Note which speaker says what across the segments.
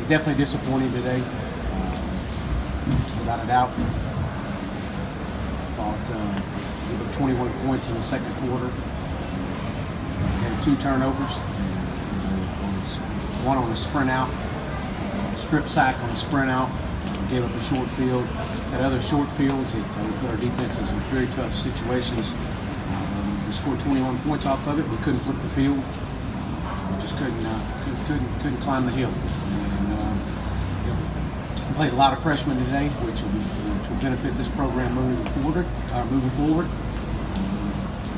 Speaker 1: Definitely disappointing today, without a doubt. Thought we put 21 points in the second quarter. Had 2 turnovers, one on a sprint out, strip sack on a sprint out, gave up a short field. Had other short fields that we put our defense in some very tough situations. We scored 21 points off of it. We couldn't flip the field. We just couldn't climb the hill. We played a lot of freshmen today, which will benefit this program moving forward.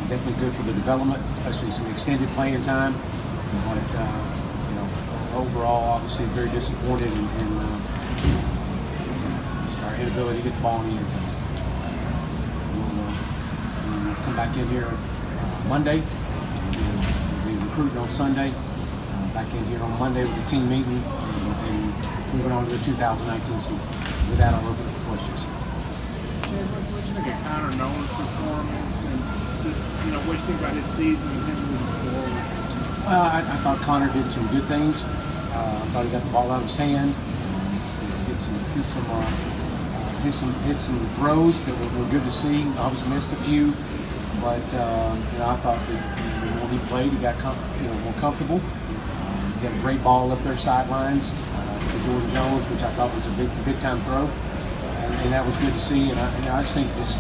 Speaker 1: Definitely good for the development, especially some extended playing time. But overall, obviously very disappointed in just our inability to get the ball in the end zone. We'll come back in here Monday. We'll be recruiting on Sunday. Back in here on Monday with the team meeting and moving on to the 2019 season. With that, I'll open up for questions.
Speaker 2: What do you think of Connor Nolan's performance, and just what do you think about his season and him moving forward?
Speaker 1: Well, I thought Connor did some good things. I thought he got the ball out of his hand. Hit some throws that were good to see. Obviously missed a few, but I thought that the more he played, he got more comfortable. He had a great ball up their sidelines to Jordan Jones, which I thought was a big time throw, and that was good to see. And I just think this,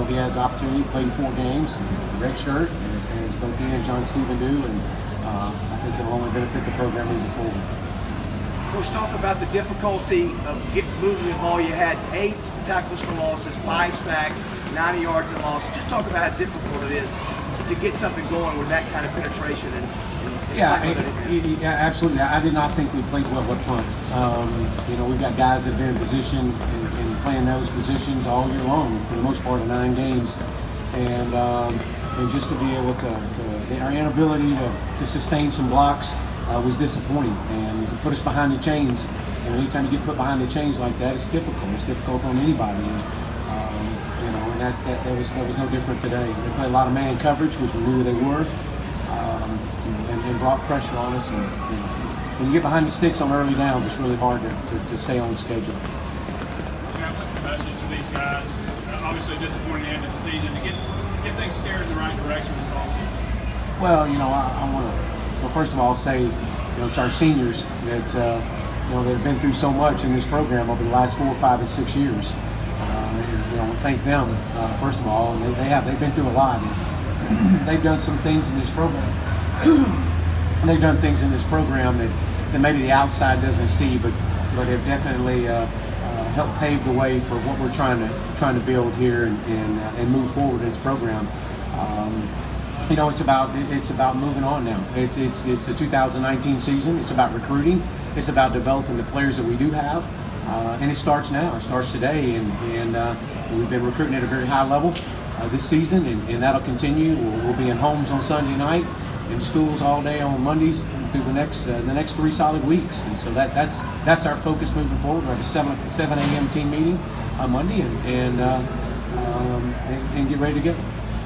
Speaker 1: he has the opportunity to play 4 games, red shirt, as both he and John Stephen do, and I think it'll only benefit the program moving forward.
Speaker 3: Coach, talk about the difficulty of moving the ball. You had 8 tackles for losses, 5 sacks, 90 yards in losses. Just talk about how difficult it is to get something going with that kind of penetration.
Speaker 1: Yeah, absolutely. I did not think we played well up front. We've got guys that have been in position and playing those positions all year long for the most part of 9 games, and just to be able to our inability to sustain some blocks was disappointing, and put us behind the chains. And anytime you get put behind the chains like that, it's difficult. It's difficult on anybody. And that was no different today. They played a lot of man coverage, which we knew they were. And brought pressure on us. And when you get behind the sticks on early downs, it's really hard to stay on schedule.
Speaker 2: What's the message to these guys? Obviously disappointing end of the season to get things steered in the right direction this offseason.
Speaker 1: Well, I want to first of all say to our seniors that they've been through so much in this program over the last 4, 5, and 6 years. Thank them first of all, and they've been through a lot. And they've done some things in this program. They've done things in this program that maybe the outside doesn't see, but have definitely helped pave the way for what we're trying to build here and move forward in this program. It's about moving on now. It's the 2019 season. It's about recruiting. It's about developing the players that we do have, and it starts now. It starts today, and we've been recruiting at a very high level this season, and that'll continue. We'll be in homes on Sunday night, in schools all day on Mondays through the next 3 solid weeks, and so that's our focus moving forward. We have a 7 a.m. team meeting on Monday, and get ready to go.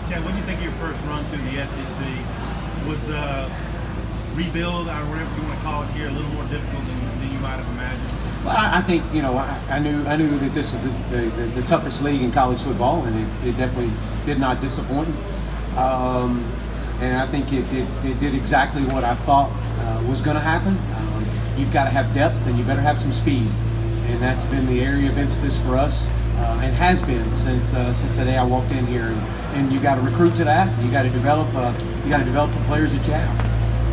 Speaker 4: Ken, what do you think of your first run through the SEC? Was the rebuild, or whatever you want to call it here, a little more difficult than you might have imagined?
Speaker 1: Well, I think I knew that this was the toughest league in college football, and it definitely did not disappoint. And I think it did exactly what I thought was going to happen. You've got to have depth, and you better have some speed, and that's been the area of emphasis for us, and has been since the day I walked in here. And you got to recruit to that. You got to develop the players that you have.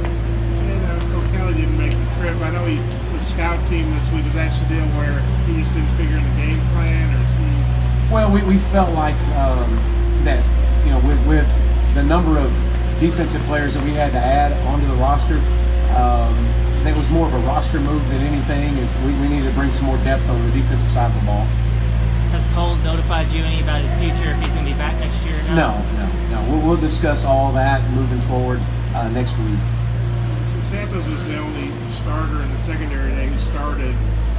Speaker 2: And Coach Kelly didn't make the trip. I know he was scout team this week. Was that the deal where he just didn't figure in the game plan, or is he?
Speaker 1: Well, we felt like that with the number of defensive players that we had to add onto the roster, it was more of a roster move than anything. We needed to bring some more depth on the defensive side of the ball.
Speaker 5: Has Cole notified you any about his future, if he's going to be back next year?
Speaker 1: No. We'll discuss all that moving forward next week.
Speaker 2: So Sample Santos was the only starter in the secondary today who started,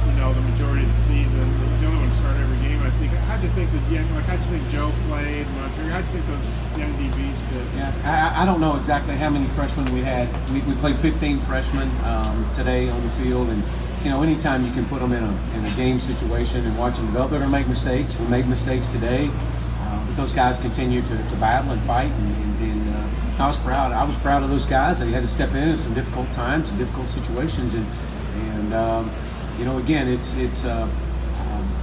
Speaker 2: the majority of the season. The only one to start every game. I think. How'd you think how'd you think Joe played? Montgomery? How'd you think those young DBs did?
Speaker 1: Yeah, I don't know exactly how many freshmen we had. We played 15 freshmen today on the field, and anytime you can put them in a game situation and watch them develop, they're going to make mistakes. We made mistakes today, but those guys continue to battle and fight, and I was proud. I was proud of those guys. They had to step in some difficult times, some difficult situations, and again, it's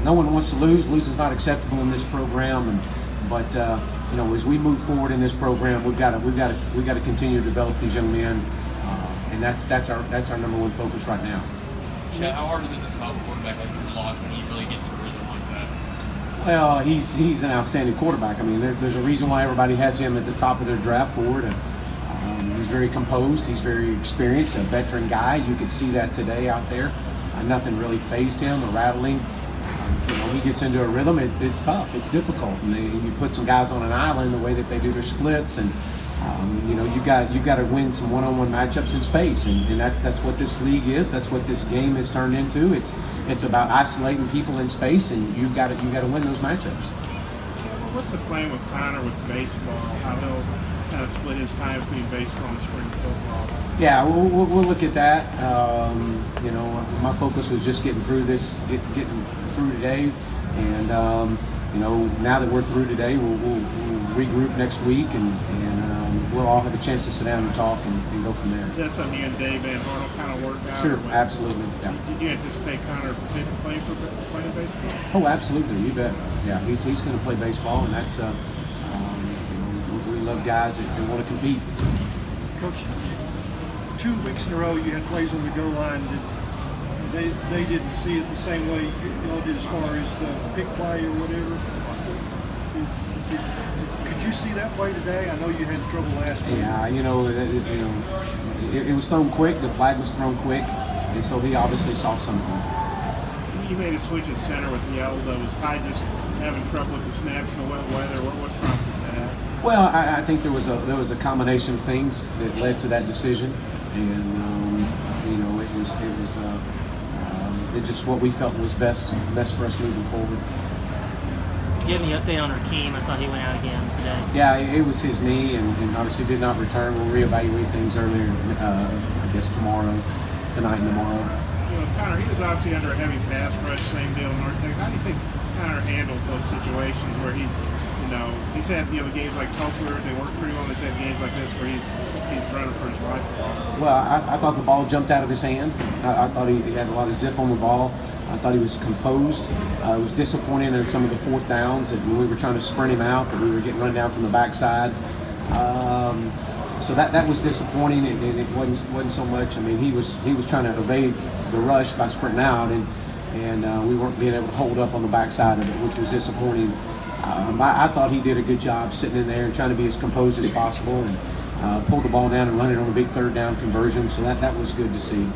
Speaker 1: no one wants to lose. Losing is not acceptable in this program, but as we move forward in this program, we've got to continue to develop these young men, and that's our number one focus right now.
Speaker 6: Chet, how hard is it to stop a quarterback like Drew Lock when he really gets in a rhythm like that?
Speaker 1: Well, he's an outstanding quarterback. I mean, there's a reason why everybody has him at the top of their draft board. He's very composed. He's very experienced, a veteran guy. You could see that today out there. Nothing really fazed him or rattled him. He gets into a rhythm. It's tough. It's difficult. And you put some guys on an island the way that they do their splits, and you've got to win some one-on-one matchups in space, and that's what this league is. That's what this game has turned into. It's about isolating people in space, and you've got to win those matchups.
Speaker 2: What's the plan with Connor with baseball? How he'll kind of split his time between baseball and spring football?
Speaker 1: Yeah, we'll look at that. My focus was just getting through this, getting through today, and now that we're through today, we'll regroup next week, and we'll all have a chance to sit down and talk and go from there.
Speaker 2: Is that something you and Dave Van Arnold kind of work out?
Speaker 1: Sure, absolutely. Yeah.
Speaker 2: Did you anticipate Connor playing baseball?
Speaker 1: Oh, absolutely. You bet. Yeah, he's going to play baseball, and that's we love guys that want to compete.
Speaker 7: Coach, 2 weeks in a row you had plays on the goal line that they didn't see it the same way y'all did as far as the pick play or whatever. Could you see that play today? I know you had trouble last week.
Speaker 1: Yeah, it was thrown quick. The flag was thrown quick, and so he obviously saw something.
Speaker 2: You made a switch at center with Yelda. Was Ty just having trouble with the snaps in the wet weather? What prompted that?
Speaker 1: Well, I think there was a combination of things that led to that decision, and it's just what we felt was best for us moving forward.
Speaker 5: Do you have any update on Rakeem? I saw he went out again today.
Speaker 1: Yeah, it was his knee, and obviously did not return. We'll reevaluate things earlier, I guess tonight and tomorrow.
Speaker 2: Connor, he was obviously under a heavy pass rush, same deal in North Texas. How do you think Connor handles those situations where he's had games like Tulsa where they work pretty well, and he's had games like this where he's running for his life?
Speaker 1: Well, I thought the ball jumped out of his hand. I thought he had a lot of zip on the ball. I thought he was composed. It was disappointing in some of the fourth downs that when we were trying to sprint him out, that we were getting run down from the backside. So that was disappointing, and it wasn't so much. I mean, he was trying to evade the rush by sprinting out, and we weren't being able to hold up on the backside of it, which was disappointing. I thought he did a good job sitting in there and trying to be as composed as possible, and pulled the ball down and run it on a big third down conversion. So that was good to see.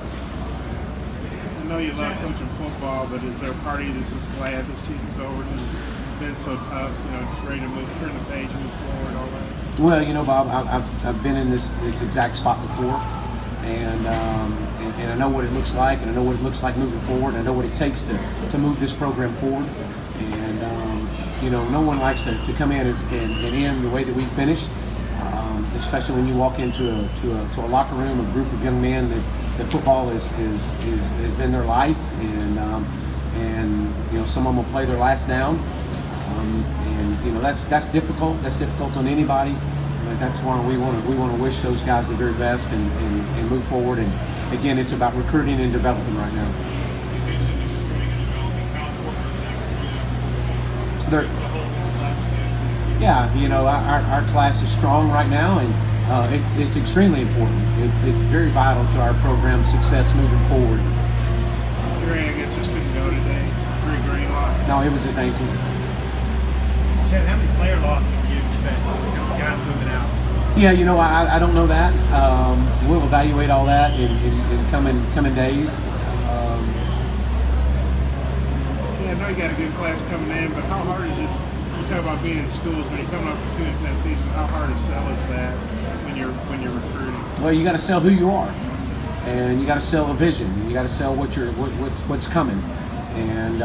Speaker 2: I know you love coaching football, but is there a part of you that's just glad this season's over because it's been so tough? Just ready to turn the page, move forward, all that.
Speaker 1: Well, Bob, I've been in this exact spot before, and I know what it looks like, and I know what it looks like moving forward. And I know what it takes to move this program forward, and no one likes to come in and end the way that we finished, especially when you walk into a locker room, a group of young men that football has been their life, and some of them will play their last down, and that's difficult. That's difficult on anybody. But that's why we want to wish those guys the very best and move forward. And again, it's about recruiting and developing right now. Our class is strong right now, and it's extremely important. It's very vital to our program's success moving forward.
Speaker 2: Dre, I guess, just couldn't go today. Green lost.
Speaker 1: No, it was his ankle.
Speaker 4: Chad, how many player losses do you expect? Guys moving out.
Speaker 1: Yeah, I don't know that. We'll evaluate all that in coming days.
Speaker 2: I know you got a good class coming in, but how hard is it? You talk about being in schools when you're coming off for 2 intense seasons. How hard to sell is that when you're recruiting?
Speaker 1: Well, you got to sell who you are, and you got to sell a vision. You got to sell what's coming, and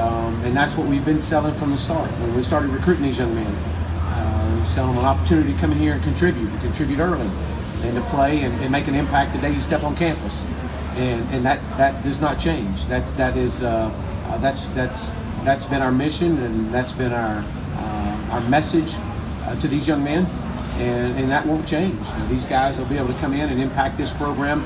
Speaker 1: that's what we've been selling from the start. When we started recruiting these young men, selling them an opportunity to come in here and contribute early, and to play and make an impact the day you step on campus, and that does not change. That's been our mission, and that's been our message to these young men, and that won't change. These guys will be able to come in and impact this program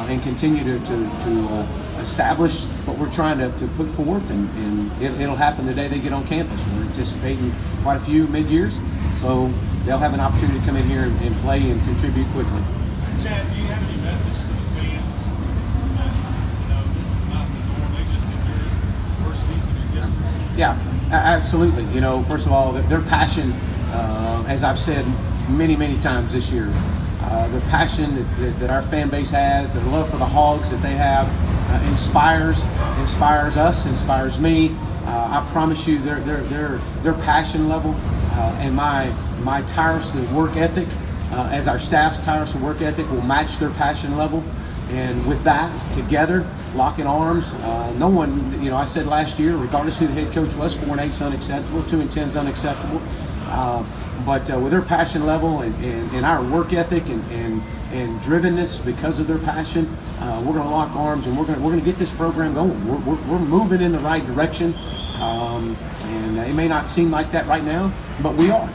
Speaker 1: and continue to establish what we're trying to put forth, and it'll happen the day they get on campus. We're anticipating quite a few mid-years, so they'll have an opportunity to come in here and play and contribute quickly.
Speaker 4: Chad, do you have any message to the fans that, this is not the norm, they just did their first season in history?
Speaker 1: Yeah, absolutely. First of all, their passion, as I've said many times this year, the passion that our fan base has, the love for the Hogs that they have, inspires us, inspires me. I promise you, their passion level and my tireless work ethic, as our staff's tireless work ethic, will match their passion level. And with that, together, locking arms, no one, I said last year, regardless who the head coach was, 4-8 is unacceptable, 2-10 is unacceptable. But with their passion level and our work ethic and drivenness because of their passion, we're going to lock arms, and we're going to get this program going. We're moving in the right direction, and it may not seem like that right now, but we are.